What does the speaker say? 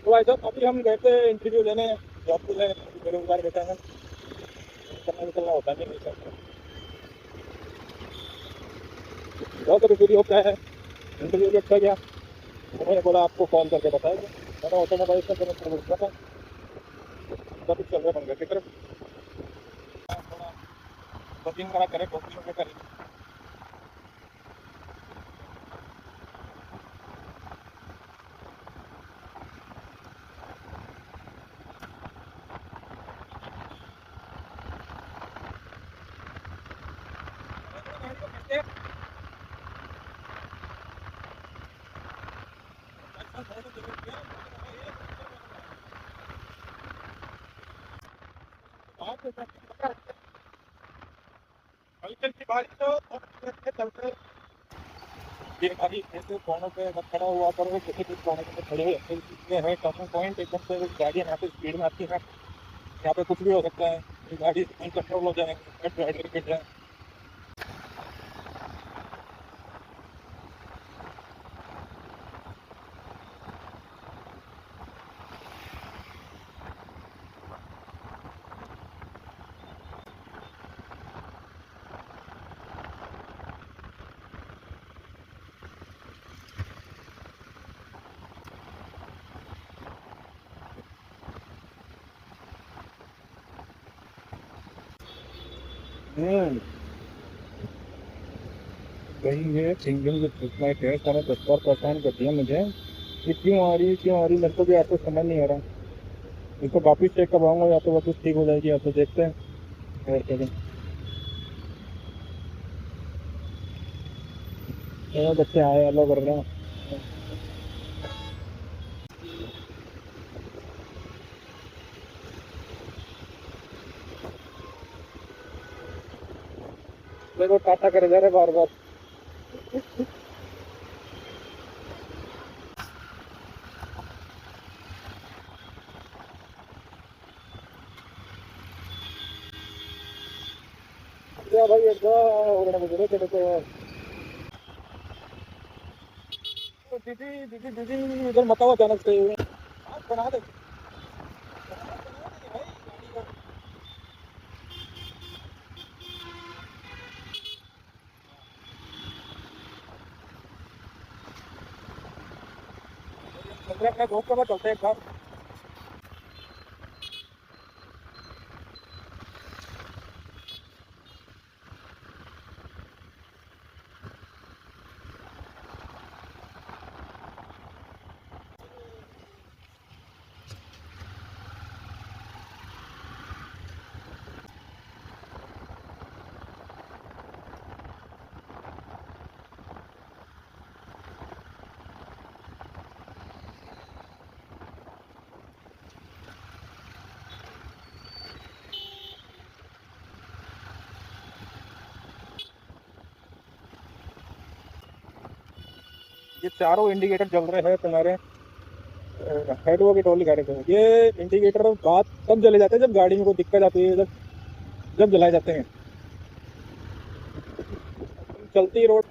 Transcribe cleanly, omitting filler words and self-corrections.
तो भाई साहब अभी हम गए थे इंटरव्यू लेने जॉब के लिए। बेरोजगार बैठा है, करना निकलना होता नहीं है। बहुत अभी फ्री हो क्या है, इंटरव्यू भी अच्छा गया। उन्होंने बोला आपको कॉल करके बताएगा। मैंने ऑटोमोबाइल का मैंने सर्विस किया था, सब चल रहा बन गया फिक्र थोड़ा बुकिंग करा करे बुकिंग में करें। हल्की सी बारिश तो चलते ये खाली ऐसे कोनों पे मत खड़ा हुआ करो, किसी भी कोने पे खड़े हो। ये है टर्निंग पॉइंट, एकदम से गाड़ियाँ यहाँ पे स्पीड में आती है, यहाँ पे कुछ भी हो सकता है। ये गाड़ी कंट्रोल हो जाएगी, राइडर गिर जाए। कहीं ये सिंगल इतना टेस्ट मैंने 10 बार परेशान कर दिया मुझे। ये क्यों आ रही मेरे को भी आपको समझ नहीं आ रहा। इसको वापिस चेक करवाऊंगा, या तो वापिस ठीक हो जाएगी, या तो देखते हैं और करें। बच्चे आए अलो कर रहे हैं। देखो टाटा करे जा रहे बार बार। क्या भाई दीदी दीदी दीदी इधर मत आओ अचानक से। आप बना दे अपने दोस्त के पास चलते हैं एक बार। ये चारों इंडिकेटर जल रहे हैं तुम्हारे हेड वो की टोली गाड़ी पे। ये इंडिकेटर बात तब जले जाते हैं जब गाड़ी में कोई दिक्कत आती है, जब जब जलाए जाते हैं। चलती रोड